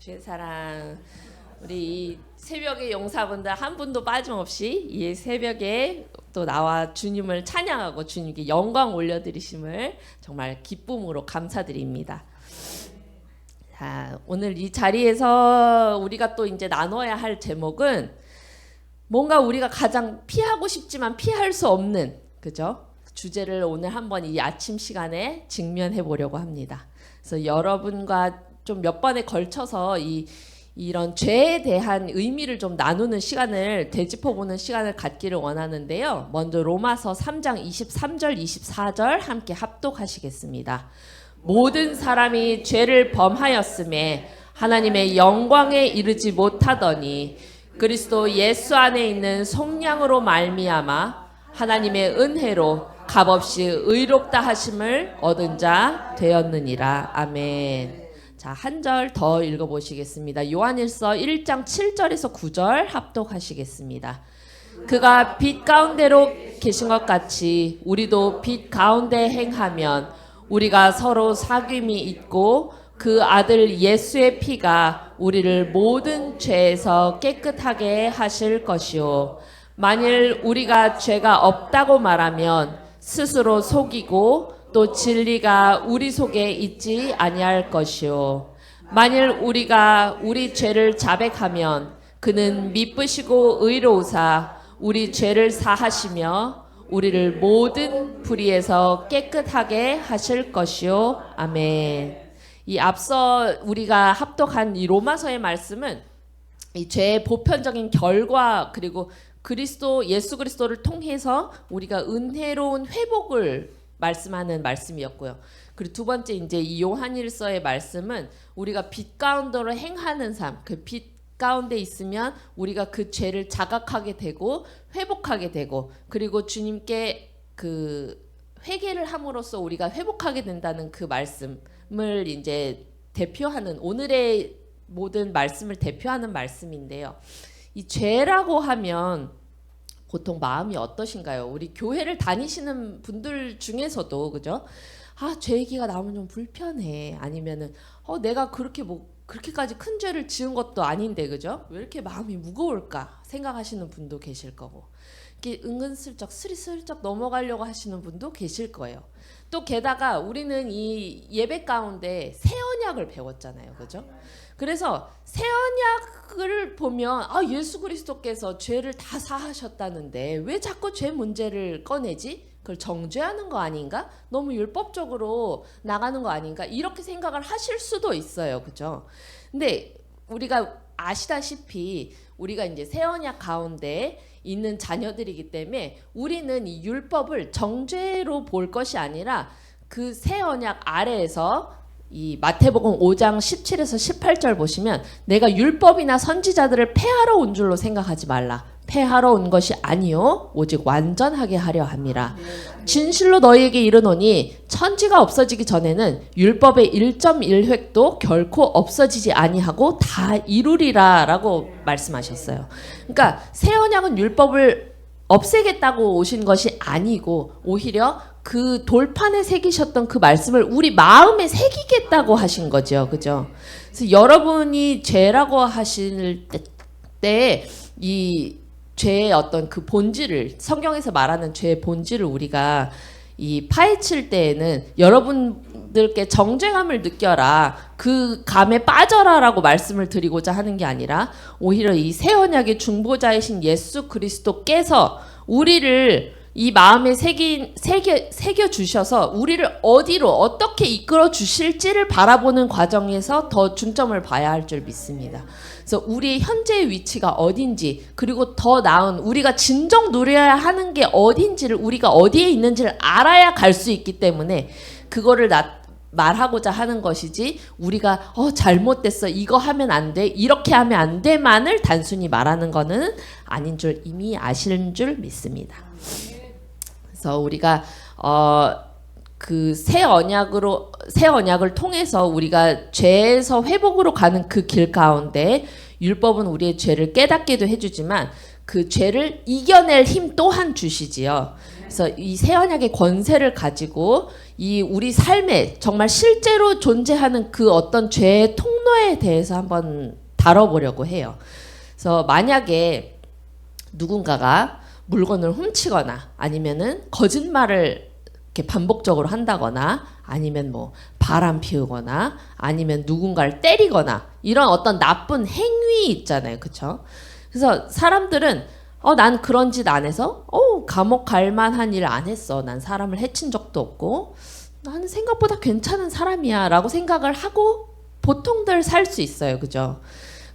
죄사랑 우리 새벽에 용사분들 한 분도 빠짐없이 이 새벽에 또 나와 주님을 찬양하고 주님께 영광 올려드리심을 정말 기쁨으로 감사드립니다. 자, 오늘 이 자리에서 우리가 또 이제 나눠야 할 제목은 뭔가 우리가 가장 피하고 싶지만 피할 수 없는 그죠? 주제를 오늘 한번 이 아침 시간에 직면해 보려고 합니다. 그래서 여러분과 좀 몇 번에 걸쳐서 이런 죄에 대한 의미를 좀 나누는 시간을 되짚어보는 시간을 갖기를 원하는데요. 먼저 로마서 3장 23절 24절 함께 합독하시겠습니다. 모든 사람이 죄를 범하였음에 하나님의 영광에 이르지 못하더니 그리스도 예수 안에 있는 속량으로 말미암아 하나님의 은혜로 값없이 의롭다 하심을 얻은 자 되었느니라. 아멘. 자, 한 절 더 읽어보시겠습니다. 요한일서 1장 7절에서 9절 합독하시겠습니다. 그가 빛 가운데로 계신 것 같이 우리도 빛 가운데 행하면 우리가 서로 사귐이 있고 그 아들 예수의 피가 우리를 모든 죄에서 깨끗하게 하실 것이요. 만일 우리가 죄가 없다고 말하면 스스로 속이고 또 진리가 우리 속에 있지 아니할 것이요. 만일 우리가 우리 죄를 자백하면 그는 미쁘시고 의로우사 우리 죄를 사하시며 우리를 모든 불의에서 깨끗하게 하실 것이요. 아멘. 이 앞서 우리가 합독한 이 로마서의 말씀은 이 죄의 보편적인 결과 그리고 예수 그리스도를 통해서 우리가 은혜로운 회복을 말씀하는 말씀이었고요. 그리고 두 번째 이제 이 요한일서의 말씀은 우리가 빛 가운데로 행하는 삶, 그 빛 가운데 있으면 우리가 그 죄를 자각하게 되고 회복하게 되고 그리고 주님께 그 회개를 함으로써 우리가 회복하게 된다는 그 말씀을 이제 대표하는 오늘의 모든 말씀을 대표하는 말씀인데요. 이 죄라고 하면 보통 마음이 어떠신가요? 우리 교회를 다니시는 분들 중에서도 그죠? 아, 죄 얘기가 나오면 좀 불편해. 아니면은 내가 그렇게까지 큰 죄를 지은 것도 아닌데 그죠? 왜 이렇게 마음이 무거울까 생각하시는 분도 계실 거고. 이렇게 은근슬쩍 스리슬쩍 넘어가려고 하시는 분도 계실 거예요. 또 게다가 우리는 이 예배 가운데 새 언약을 배웠잖아요. 그죠? 그래서 새 언약을 보면 예수 그리스도께서 죄를 다 사하셨다는데 왜 자꾸 죄 문제를 꺼내지? 그걸 정죄하는 거 아닌가? 너무 율법적으로 나가는 거 아닌가? 이렇게 생각을 하실 수도 있어요. 그죠? 근데 우리가 아시다시피 우리가 이제 새 언약 가운데 있는 자녀들이기 때문에 우리는 이 율법을 정죄로 볼 것이 아니라 그 새 언약 아래에서 이 마태복음 5장 17에서 18절 보시면 내가 율법이나 선지자들을 폐하러 온 줄로 생각하지 말라. 폐하러 온 것이 아니요 오직 완전하게 하려 함이라. 진실로 너희에게 이르노니 천지가 없어지기 전에는 율법의 1.1획도 결코 없어지지 아니하고 다 이루리라 라고 말씀하셨어요. 그러니까 새 언약은 율법을 없애겠다고 오신 것이 아니고 오히려 그 돌판에 새기셨던 그 말씀을 우리 마음에 새기겠다고 하신 거죠. 그죠? 그래서 여러분이 죄라고 하실 때 이 죄의 어떤 그 본질을 성경에서 말하는 죄의 본질을 우리가 이 파헤칠 때에는 여러분들께 정죄감을 느껴라 그 감에 빠져라라고 말씀을 드리고자 하는 게 아니라 오히려 이 새 언약의 중보자이신 예수 그리스도께서 우리를 이 마음에 새겨 주셔서 우리를 어디로 어떻게 이끌어 주실지를 바라보는 과정에서 더 중점을 봐야 할 줄 믿습니다. 그래서 우리의 현재의 위치가 어딘지 그리고 더 나은 우리가 진정 누려야 하는 게 어딘지를 우리가 어디에 있는지를 알아야 갈 수 있기 때문에 그거를 말하고자 하는 것이지 우리가 잘못됐어 이거 하면 안 돼 이렇게 하면 안 돼만을 단순히 말하는 거는 아닌 줄 이미 아시는 줄 믿습니다. 그래서 우리가 그 새 언약을 통해서 우리가 죄에서 회복으로 가는 그 길 가운데 율법은 우리의 죄를 깨닫게도 해주지만 그 죄를 이겨낼 힘 또한 주시지요. 그래서 이 새 언약의 권세를 가지고 이 우리 삶에 정말 실제로 존재하는 그 어떤 죄의 통로에 대해서 한번 다뤄보려고 해요. 그래서 만약에 누군가가 물건을 훔치거나 아니면은 거짓말을 이렇게 반복적으로 한다거나 아니면 뭐 바람 피우거나 아니면 누군가를 때리거나 이런 어떤 나쁜 행위 있잖아요. 그쵸? 그래서 사람들은 난 그런 짓 안 해서 감옥 갈 만한 일 안 했어. 난 사람을 해친 적도 없고 나는 생각보다 괜찮은 사람이야 라고 생각을 하고 보통들 살 수 있어요. 그죠?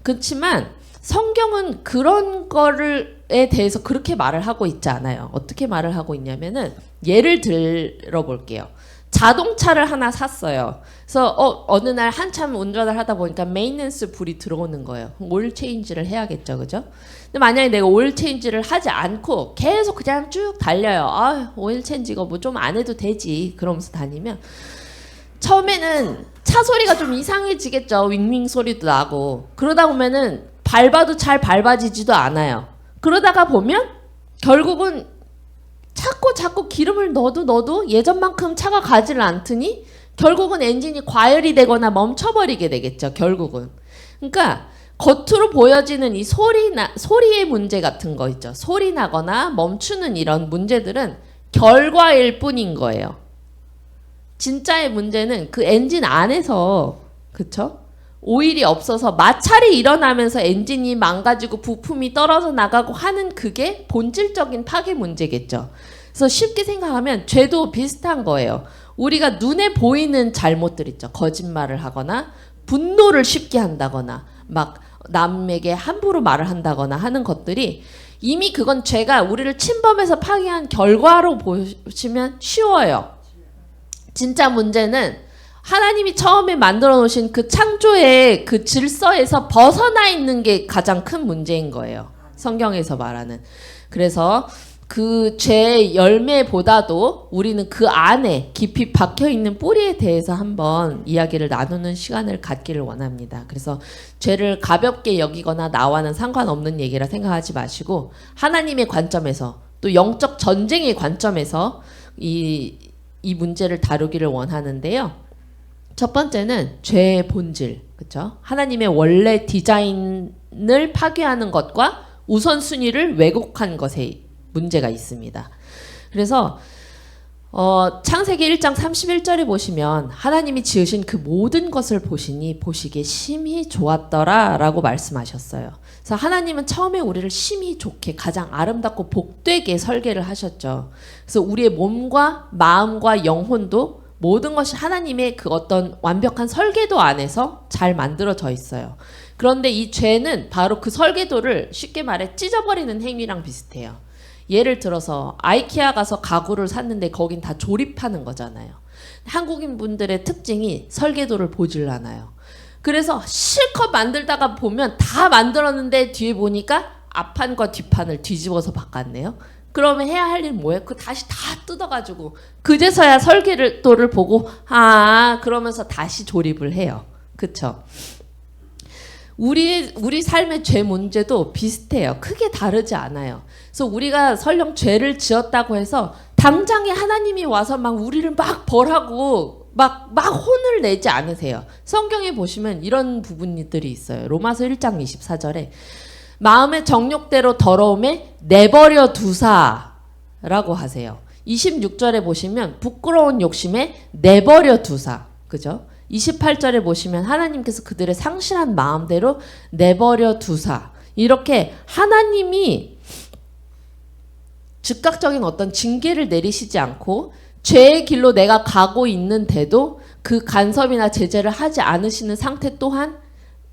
그렇지만 성경은 그런 거에 대해서 그렇게 말을 하고 있지 않아요. 어떻게 말을 하고 있냐면은 예를 들어볼게요. 자동차를 하나 샀어요. 그래서 어느 날 한참 운전을 하다 보니까 메인텐스 불이 들어오는 거예요. 오일 체인지를 해야겠죠, 그죠? 근데 만약에 내가 오일 체인지를 하지 않고 계속 그냥 쭉 달려요. 오일 체인지 이거 뭐 좀 안 해도 되지. 그러면서 다니면 처음에는 차 소리가 좀 이상해지겠죠. 윙윙 소리도 나고. 그러다 보면은 밟아도 잘 밟아지지도 않아요. 그러다가 보면 결국은 자꾸 기름을 넣어도 예전만큼 차가 가지를 않더니 결국은 엔진이 과열이 되거나 멈춰버리게 되겠죠. 결국은. 그러니까 겉으로 보여지는 이 소리의 문제 같은 거 있죠. 소리 나거나 멈추는 이런 문제들은 결과일 뿐인 거예요. 진짜의 문제는 그 엔진 안에서, 그쵸? 오일이 없어서 마찰이 일어나면서 엔진이 망가지고 부품이 떨어져 나가고 하는 그게 본질적인 파괴 문제겠죠. 그래서 쉽게 생각하면 죄도 비슷한 거예요. 우리가 눈에 보이는 잘못들 있죠. 거짓말을 하거나 분노를 쉽게 한다거나 막 남에게 함부로 말을 한다거나 하는 것들이 이미 그건 죄가 우리를 침범해서 파괴한 결과로 보시면 쉬워요. 진짜 문제는 하나님이 처음에 만들어 놓으신 그 창조의 그 질서에서 벗어나 있는 게 가장 큰 문제인 거예요. 성경에서 말하는. 그래서 그 죄의 열매보다도 우리는 그 안에 깊이 박혀 있는 뿌리에 대해서 한번 이야기를 나누는 시간을 갖기를 원합니다. 그래서 죄를 가볍게 여기거나 나와는 상관없는 얘기라 생각하지 마시고 하나님의 관점에서 또 영적 전쟁의 관점에서 이 문제를 다루기를 원하는데요. 첫 번째는 죄의 본질, 그렇죠? 하나님의 원래 디자인을 파괴하는 것과 우선순위를 왜곡한 것에 문제가 있습니다. 그래서 창세기 1장 31절에 보시면 하나님이 지으신 그 모든 것을 보시니 보시기에 심히 좋았더라 라고 말씀하셨어요. 그래서 하나님은 처음에 우리를 심히 좋게 가장 아름답고 복되게 설계를 하셨죠. 그래서 우리의 몸과 마음과 영혼도 모든 것이 하나님의 그 어떤 완벽한 설계도 안에서 잘 만들어져 있어요. 그런데 이 죄는 바로 그 설계도를 쉽게 말해 찢어버리는 행위랑 비슷해요. 예를 들어서 아이케아 가서 가구를 샀는데 거긴 다 조립하는 거잖아요. 한국인 분들의 특징이 설계도를 보질 않아요. 그래서 실컷 만들다가 보면 다 만들었는데 뒤에 보니까 앞판과 뒷판을 뒤집어서 바꿨네요. 그러면 해야 할 일 뭐예요? 그 다시 다 뜯어가지고 그제서야 설계도를 보고 그러면서 다시 조립을 해요. 그쵸? 우리 삶의 죄 문제도 비슷해요. 크게 다르지 않아요. 그래서 우리가 설령 죄를 지었다고 해서 당장에 하나님이 와서 막 우리를 막 벌하고 막 혼을 내지 않으세요. 성경에 보시면 이런 부분들이 있어요. 로마서 1장 24절에 마음의 정욕대로 더러움에 내버려 두사라고 하세요. 26절에 보시면 부끄러운 욕심에 내버려 두사. 그죠? 28절에 보시면 하나님께서 그들의 상실한 마음대로 내버려 두사. 이렇게 하나님이 즉각적인 어떤 징계를 내리시지 않고 죄의 길로 내가 가고 있는데도 그 간섭이나 제재를 하지 않으시는 상태 또한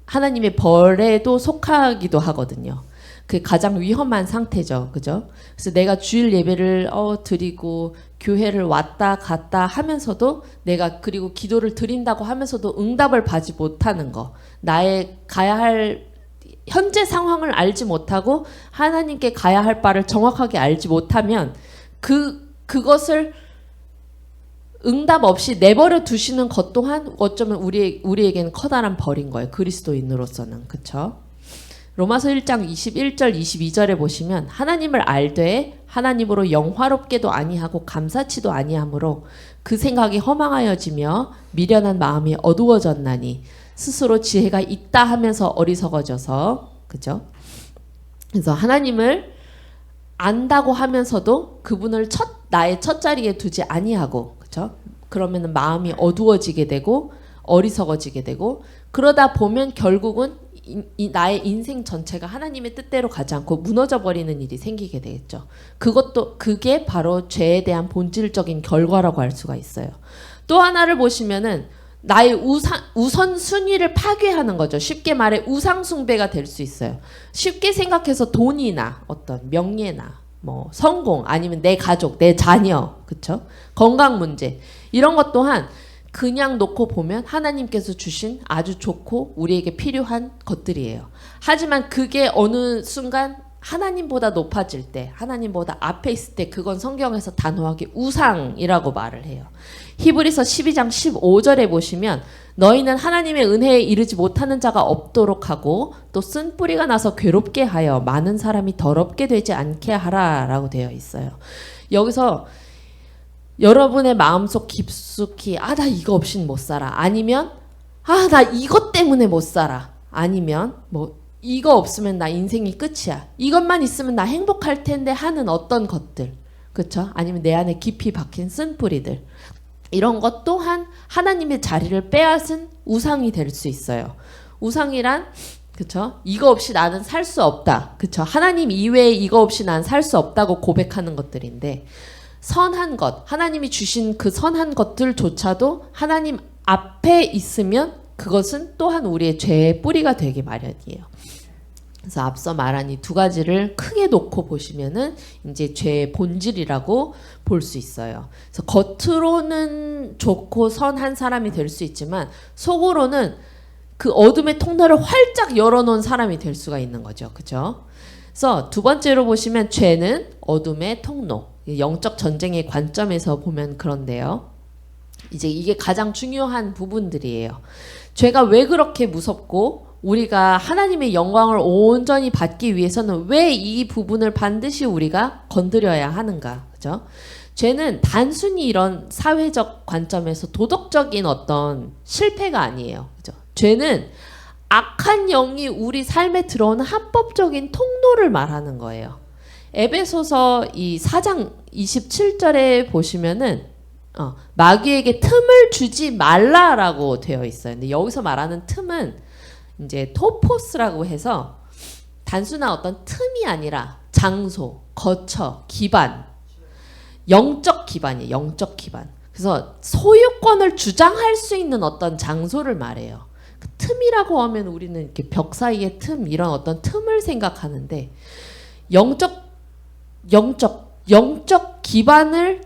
하나님의 벌에도 속하기도 하거든요. 그게 가장 위험한 상태죠. 그죠? 그래서 내가 주일 예배를 드리고 교회를 왔다 갔다 하면서도 내가 그리고 기도를 드린다고 하면서도 응답을 받지 못하는 거. 나의 가야 할 현재 상황을 알지 못하고 하나님께 가야 할 바를 정확하게 알지 못하면 그것을 응답 없이 내버려 두시는 것 또한 어쩌면 우리에게는 커다란 벌인 거예요. 그리스도인으로서는. 그쵸? 로마서 1장 21절 22절에 보시면 하나님을 알되 하나님으로 영화롭게도 아니하고 감사치도 아니하므로 그 생각이 허망하여지며 미련한 마음이 어두워졌나니 스스로 지혜가 있다 하면서 어리석어져서 그죠? 그래서 하나님을 안다고 하면서도 그분을 나의 첫 자리에 두지 아니하고 그죠? 그러면 마음이 어두워지게 되고 어리석어지게 되고 그러다 보면 결국은 나의 인생 전체가 하나님의 뜻대로 가지 않고 무너져 버리는 일이 생기게 되겠죠. 그게 바로 죄에 대한 본질적인 결과라고 할 수가 있어요. 또 하나를 보시면은 나의 우선순위를 파괴하는 거죠. 쉽게 말해 우상숭배가 될 수 있어요. 쉽게 생각해서 돈이나 어떤 명예나 뭐 성공 아니면 내 가족, 내 자녀, 그쵸? 건강 문제 이런 것 또한 그냥 놓고 보면 하나님께서 주신 아주 좋고 우리에게 필요한 것들이에요. 하지만 그게 어느 순간 하나님보다 높아질 때, 하나님보다 앞에 있을 때 그건 성경에서 단호하게 우상이라고 말을 해요. 히브리서 12장 15절에 보시면 너희는 하나님의 은혜에 이르지 못하는 자가 없도록 하고 또 쓴뿌리가 나서 괴롭게 하여 많은 사람이 더럽게 되지 않게 하라라고 되어 있어요. 여기서 여러분의 마음속 깊숙이 나 이거 없이는 못 살아. 아니면 나 이것 때문에 못 살아. 아니면 뭐 이거 없으면 나 인생이 끝이야. 이것만 있으면 나 행복할 텐데 하는 어떤 것들. 그렇죠? 아니면 내 안에 깊이 박힌 쓴뿌리들. 이런 것 또한 하나님의 자리를 빼앗은 우상이 될 수 있어요. 우상이란 그렇죠? 이거 없이 나는 살 수 없다. 그렇죠? 하나님 이외에 이거 없이 난 살 수 없다고 고백하는 것들인데 선한 것, 하나님이 주신 그 선한 것들조차도 하나님 앞에 있으면 그것은 또한 우리의 죄의 뿌리가 되기 마련이에요. 그래서 앞서 말한 이 두 가지를 크게 놓고 보시면은 이제 죄의 본질이라고 볼 수 있어요. 그래서 겉으로는 좋고 선한 사람이 될 수 있지만 속으로는 그 어둠의 통로를 활짝 열어놓은 사람이 될 수가 있는 거죠. 그죠? 그래서 두 번째로 보시면 죄는 어둠의 통로. 영적 전쟁의 관점에서 보면 그런데요. 이제 이게 가장 중요한 부분들이에요. 죄가 왜 그렇게 무섭고 우리가 하나님의 영광을 온전히 받기 위해서는 왜 이 부분을 반드시 우리가 건드려야 하는가? 그죠? 죄는 단순히 이런 사회적 관점에서 도덕적인 어떤 실패가 아니에요. 그죠? 죄는 악한 영이 우리 삶에 들어오는 합법적인 통로를 말하는 거예요. 에베소서 이 4장 27절에 보시면은 마귀에게 틈을 주지 말라라고 되어 있어요. 근데 여기서 말하는 틈은 이제 토포스라고 해서 단순한 어떤 틈이 아니라 장소, 거처, 기반, 영적 기반이에요. 영적 기반. 그래서 소유권을 주장할 수 있는 어떤 장소를 말해요. 그 틈이라고 하면 우리는 이렇게 벽 사이의 틈 이런 어떤 틈을 생각하는데 영적 기반을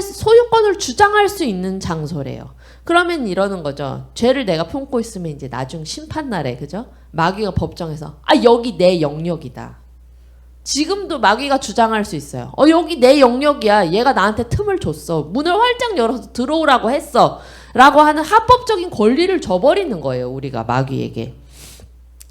소유권을 주장할 수 있는 장소래요. 그러면 이러는 거죠. 죄를 내가 품고 있으면 이제 나중 심판날에, 그죠? 마귀가 법정에서, 여기 내 영역이다. 지금도 마귀가 주장할 수 있어요. 여기 내 영역이야. 얘가 나한테 틈을 줬어. 문을 활짝 열어서 들어오라고 했어. 라고 하는 합법적인 권리를 줘버리는 거예요. 우리가 마귀에게.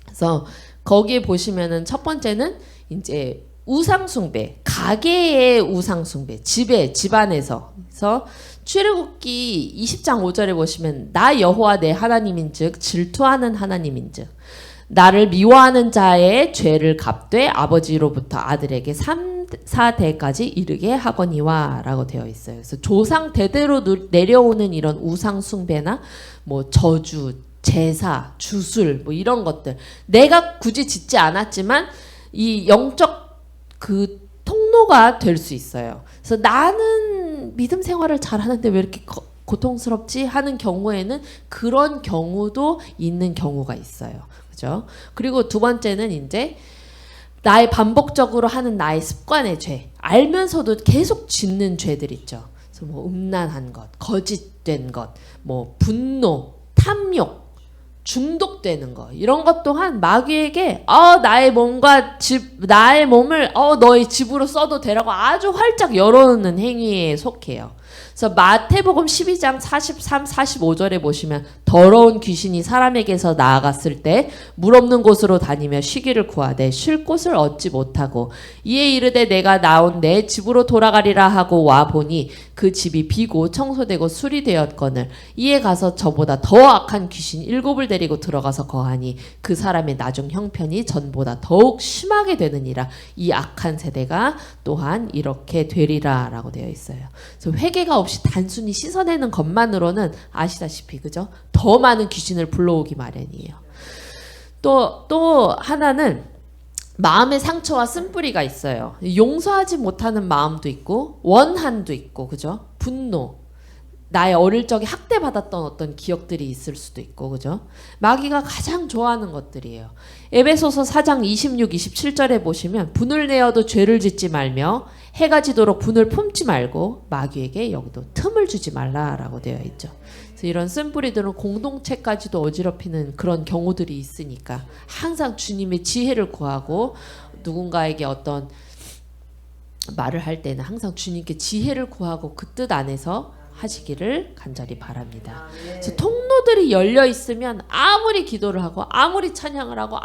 그래서 거기에 보시면은 첫 번째는 이제 우상숭배, 가계의 우상숭배, 집안에서. 그래서 출애굽기 20장 5절에 보시면 나 여호와 내 하나님인즉 질투하는 하나님인즉 나를 미워하는 자의 죄를 갚되 아버지로부터 아들에게 3, 4대까지 이르게 하거니와 라고 되어 있어요. 그래서 조상 대대로 내려오는 이런 우상숭배나 뭐 저주, 제사, 주술 뭐 이런 것들 내가 굳이 짓지 않았지만 이 영적 그 통로가 될 수 있어요. 그래서 나는 믿음 생활을 잘하는데 왜 이렇게 고통스럽지 하는 경우에는 그런 경우도 있는 경우가 있어요. 그죠? 그리고 두 번째는 이제 나의 반복적으로 하는 나의 습관의 죄, 알면서도 계속 짓는 죄들 있죠. 그래서 뭐 음란한 것, 거짓된 것, 뭐 분노, 탐욕, 중독되는 거 이런 것 또한 마귀에게 나의 몸을 너의 집으로 써도 되라고 아주 활짝 열어놓는 행위에 속해요. 그래서 마태복음 12장 43, 45절에 보시면 더러운 귀신이 사람에게서 나아갔을 때 물 없는 곳으로 다니며 쉬기를 구하되 쉴 곳을 얻지 못하고 이에 이르되 내가 나온 내 집으로 돌아가리라 하고 와 보니 그 집이 비고 청소되고 수리되었거늘 이에 가서 저보다 더 악한 귀신 7을 데리고 들어가서 거하니 그 사람의 나중 형편이 전보다 더욱 심하게 되느니라. 이 악한 세대가 또한 이렇게 되리라 라고 되어 있어요. 그래서 회개가 없이 단순히 씻어내는 것만으로는 아시다시피 그죠? 더 많은 귀신을 불러오기 마련이에요. 또 하나는 마음의 상처와 쓴뿌리가 있어요. 용서하지 못하는 마음도 있고 원한도 있고 그죠? 분노, 나의 어릴 적에 학대받았던 어떤 기억들이 있을 수도 있고 그죠? 마귀가 가장 좋아하는 것들이에요. 에베소서 4장 26, 27절에 보시면 분을 내어도 죄를 짓지 말며 해가 지도록 분을 품지 말고 마귀에게 여기도 틈을 주지 말라라고 되어 있죠. 그래서 이런 쓴뿌리들은 공동체까지도 어지럽히는 그런 경우들이 있으니까 항상 주님의 지혜를 구하고 누군가에게 어떤 말을 할 때는 항상 주님께 지혜를 구하고 그 뜻 안에서 하시기를 간절히 바랍니다. 그래서 통로들이 열려 있으면 아무리 기도를 하고 아무리 찬양을 하고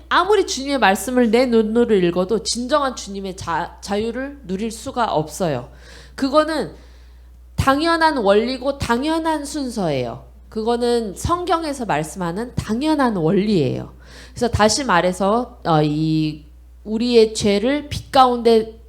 아무리 주님의 말씀을 내 눈으로 읽어도 진정한 주님의 자유를 누릴 수가 없어요. 그거는 당연한 원리고 당연한 순서예요. 그거는 성경에서 말씀하는 당연한 원리예요. 그래서 다시 말해서 우리의 죄를 빛 가운데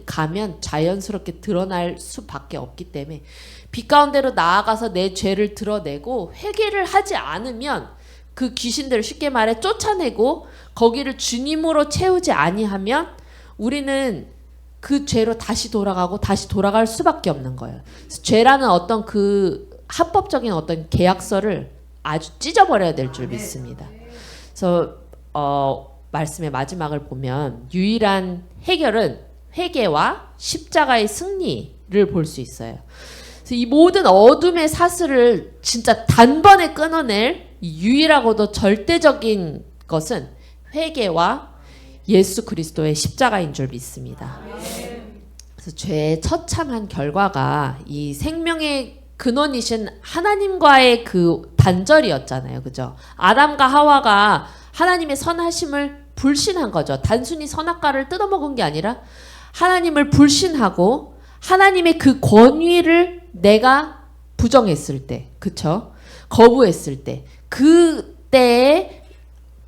가면 자연스럽게 드러날 수밖에 없기 때문에 빛 가운데로 나아가서 내 죄를 드러내고 회개를 하지 않으면 그 귀신들을 쉽게 말해 쫓아내고 거기를 주님으로 채우지 아니하면 우리는 그 죄로 다시 돌아갈 수밖에 없는 거예요. 죄라는 어떤 그 합법적인 어떤 계약서를 아주 찢어버려야 될 줄 믿습니다. 그래서 말씀의 마지막을 보면 유일한 해결은 회개와 십자가의 승리를 볼 수 있어요. 그래서 이 모든 어둠의 사슬을 진짜 단번에 끊어낼 유일하고도 절대적인 것은 회개와 예수 그리스도의 십자가인 줄 믿습니다. 그래서 죄의 처참한 결과가 이 생명의 근원이신 하나님과의 그 단절이었잖아요. 그죠? 아담과 하와가 하나님의 선하심을 불신한 거죠. 단순히 선악과를 뜯어먹은 게 아니라 하나님을 불신하고 하나님의 그 권위를 내가 부정했을 때, 그쵸? 거부했을 때, 그때의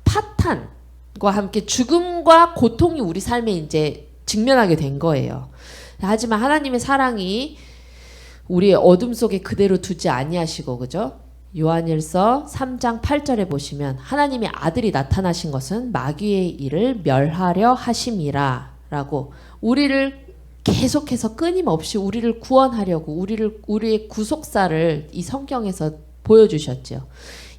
파탄과 함께 죽음과 고통이 우리 삶에 이제 직면하게 된 거예요. 하지만 하나님의 사랑이 우리의 어둠 속에 그대로 두지 아니하시고, 그죠? 요한일서 3장 8절에 보시면 하나님의 아들이 나타나신 것은 마귀의 일을 멸하려 하심이라 라고 우리를 계속해서 끊임없이 우리를 구원하려고 우리의 구속사를 이 성경에서 보여주셨죠.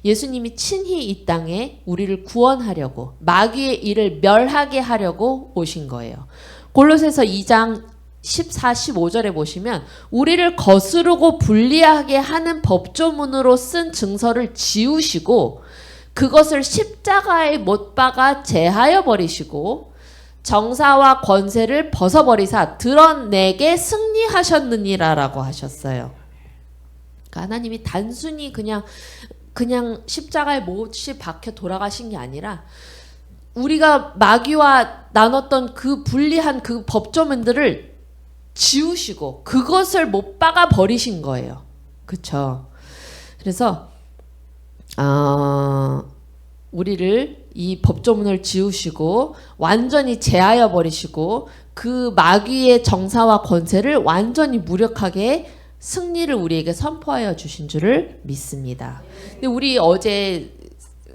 예수님이 친히 이 땅에 우리를 구원하려고 마귀의 일을 멸하게 하려고 오신 거예요. 골로새서 2장 14, 15절에 보시면 우리를 거스르고 불리하게 하는 법조문으로 쓴 증서를 지우시고 그것을 십자가에 못 박아 제하여 버리시고 정사와 권세를 벗어버리사 드러내게 승리하셨느니라라고 하셨어요. 그러니까 하나님이 단순히 그냥 십자가에 못이 박혀 돌아가신 게 아니라 우리가 마귀와 나눴던 그 불리한 그 법조문들을 지우시고 그것을 못 박아 버리신 거예요. 그쵸? 그래서 우리를 이 법조문을 지우시고 완전히 제하여 버리시고 그 마귀의 정사와 권세를 완전히 무력하게 승리를 우리에게 선포하여 주신 줄을 믿습니다. 근데 우리 어제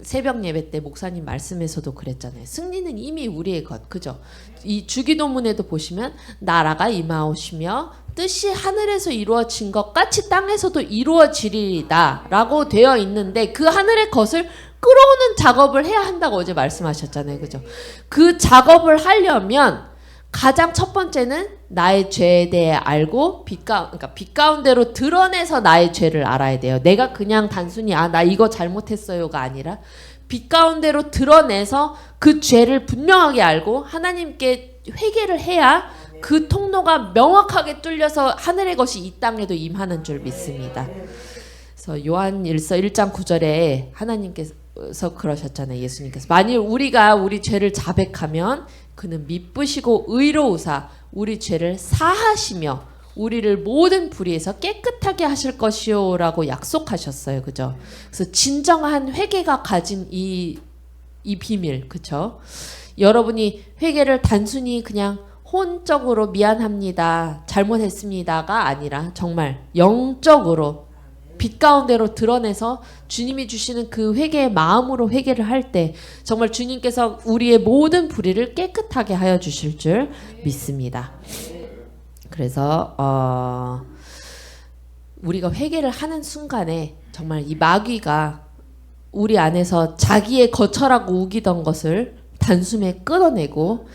새벽 예배 때 목사님 말씀에서도 그랬잖아요. 승리는 이미 우리의 것, 그죠? 이 주기도문에도 보시면 나라가 임하오시며 뜻이 하늘에서 이루어진 것 같이 땅에서도 이루어지리다 라고 되어 있는데 그 하늘의 것을 끌어오는 작업을 해야 한다고 어제 말씀하셨잖아요. 그죠? 그 작업을 하려면 가장 첫 번째는 나의 죄에 대해 알고 빛 가운데로 드러내서 나의 죄를 알아야 돼요. 내가 그냥 단순히 나 이거 잘못했어요가 아니라 빛 가운데로 드러내서 그 죄를 분명하게 알고 하나님께 회개를 해야 그 통로가 명확하게 뚫려서 하늘의 것이 이 땅에도 임하는 줄 믿습니다. 그래서 요한일서 1장 9절에 하나님께서 그러셨잖아요. 예수님께서 만일 우리가 우리 죄를 자백하면 그는 미쁘시고 의로우사 우리 죄를 사하시며 우리를 모든 불의에서 깨끗하게 하실 것이요라고 약속하셨어요. 그죠? 그래서 진정한 회개가 가진 이 비밀, 그죠? 여러분이 회개를 단순히 그냥 혼적으로 미안합니다, 잘못했습니다가 아니라 정말 영적으로 빛 가운데로 드러내서 주님이 주시는 그 회개의 마음으로 회개를 할 때 정말 주님께서 우리의 모든 불의를 깨끗하게 하여 주실 줄 믿습니다. 그래서 우리가 회개를 하는 순간에 정말 이 마귀가 우리 안에서 자기의 거처라고 우기던 것을 단숨에 끊어내고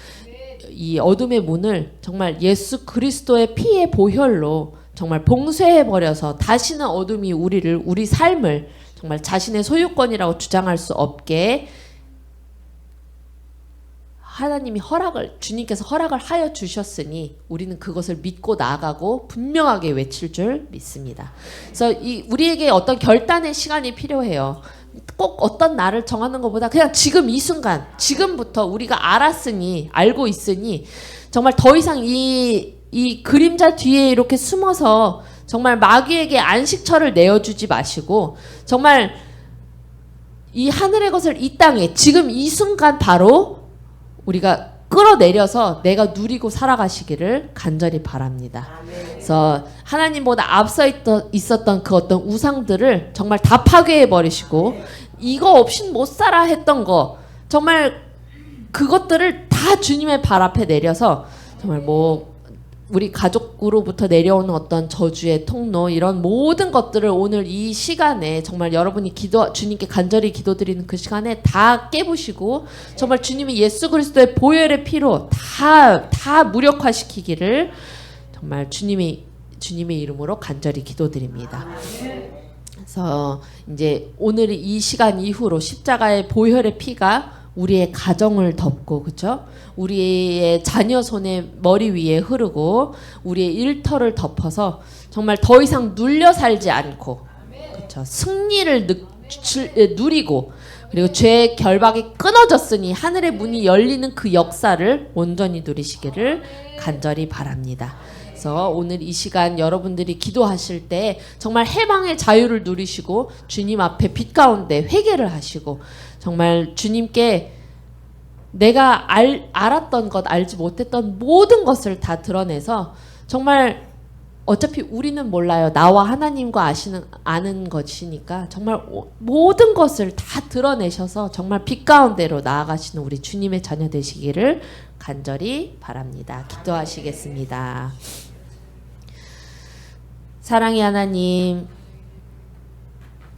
이 어둠의 문을 정말 예수 그리스도의 피의 보혈로 정말 봉쇄해버려서 다시는 어둠이 우리 삶을 정말 자신의 소유권이라고 주장할 수 없게 하나님이 주님께서 허락을 하여 주셨으니 우리는 그것을 믿고 나아가고 분명하게 외칠 줄 믿습니다. 그래서 우리에게 어떤 결단의 시간이 필요해요. 꼭 어떤 날을 정하는 것보다 그냥 지금 이 순간, 지금부터 우리가 알고 있으니 정말 더 이상 이 그림자 뒤에 이렇게 숨어서 정말 마귀에게 안식처를 내어주지 마시고 정말 이 하늘의 것을 이 땅에 지금 이 순간 바로 우리가 끌어내려서 내가 누리고 살아가시기를 간절히 바랍니다. 그래서 하나님보다 앞서 있었던 그 어떤 우상들을 정말 다 파괴해 버리시고 이거 없인 못 살아 했던 거 정말 그것들을 다 주님의 발 앞에 내려서 정말 우리 가족으로부터 내려오는 어떤 저주의 통로 이런 모든 것들을 오늘 이 시간에 정말 여러분이 주님께 간절히 기도드리는 그 시간에 다 깨부시고 정말 주님이 예수 그리스도의 보혈의 피로 다 무력화시키기를 정말 주님의 이름으로 간절히 기도드립니다. 그래서 이제 오늘 이 시간 이후로 십자가의 보혈의 피가 우리의 가정을 덮고, 그렇죠? 우리의 자녀 손에 머리 위에 흐르고 우리의 일터를 덮어서 정말 더 이상 눌려 살지 않고, 그렇죠? 승리를 누리고 그리고 죄의 결박이 끊어졌으니 하늘의 문이 열리는 그 역사를 온전히 누리시기를 간절히 바랍니다. 그래서 오늘 이 시간 여러분들이 기도하실 때 정말 해방의 자유를 누리시고 주님 앞에 빛 가운데 회개를 하시고 정말 주님께 내가 알았던 것, 알지 못했던 모든 것을 다 드러내서 정말 어차피 우리는 몰라요. 나와 하나님과 아는 것이니까 정말 모든 것을 다 드러내셔서 정말 빛 가운데로 나아가시는 우리 주님의 자녀 되시기를 간절히 바랍니다. 기도하시겠습니다. 사랑의 하나님,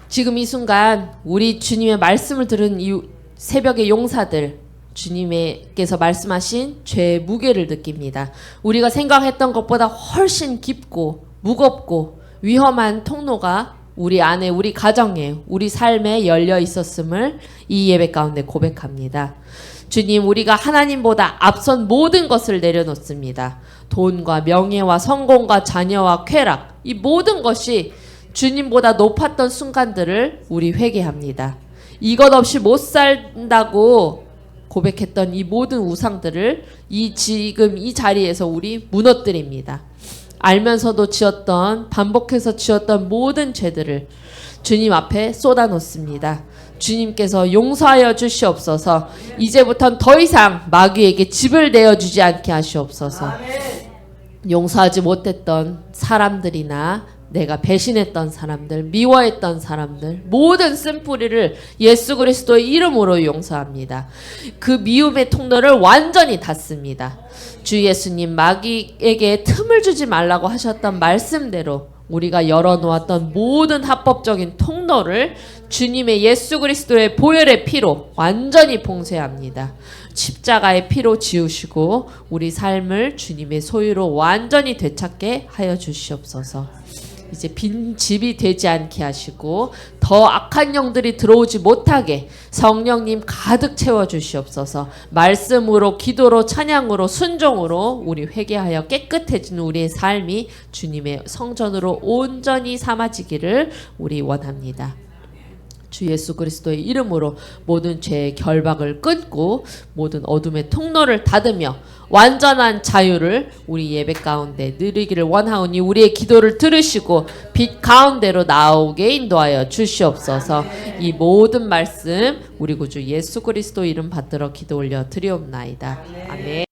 지금 이 순간 우리 주님의 말씀을 들은 이 새벽의 용사들, 주님께서 말씀하신 죄의 무게를 느낍니다. 우리가 생각했던 것보다 훨씬 깊고 무겁고 위험한 통로가 우리 안에, 우리 가정에, 우리 삶에 열려 있었음을 이 예배 가운데 고백합니다. 주님, 우리가 하나님보다 앞선 모든 것을 내려놓습니다. 돈과 명예와 성공과 자녀와 쾌락, 이 모든 것이 주님보다 높았던 순간들을 우리 회개합니다. 이것 없이 못 산다고 고백했던 이 모든 우상들을 지금 이 자리에서 우리 무너뜨립니다. 알면서도 반복해서 지었던 모든 죄들을 주님 앞에 쏟아놓습니다. 주님께서 용서하여 주시옵소서. 이제부터는 더 이상 마귀에게 집을 내어주지 않게 하시옵소서. 용서하지 못했던 사람들이나 내가 배신했던 사람들, 미워했던 사람들, 모든 쓴뿌리를 예수 그리스도의 이름으로 용서합니다. 그 미움의 통로를 완전히 닫습니다. 주 예수님, 마귀에게 틈을 주지 말라고 하셨던 말씀대로 우리가 열어놓았던 모든 합법적인 통로를 주님의 예수 그리스도의 보혈의 피로 완전히 봉쇄합니다. 십자가의 피로 지우시고 우리 삶을 주님의 소유로 완전히 되찾게 하여 주시옵소서. 이제 빈 집이 되지 않게 하시고 더 악한 영들이 들어오지 못하게 성령님 가득 채워 주시옵소서. 말씀으로, 기도로, 찬양으로, 순종으로 우리 회개하여 깨끗해지는 우리의 삶이 주님의 성전으로 온전히 삼아지기를 우리 원합니다. 주 예수 그리스도의 이름으로 모든 죄의 결박을 끊고 모든 어둠의 통로를 닫으며 완전한 자유를 우리 예배 가운데 누리기를 원하오니 우리의 기도를 들으시고 빛 가운데로 나오게 인도하여 주시옵소서. 이 모든 말씀 우리 구주 예수 그리스도 이름 받들어 기도 올려 드리옵나이다. 아멘.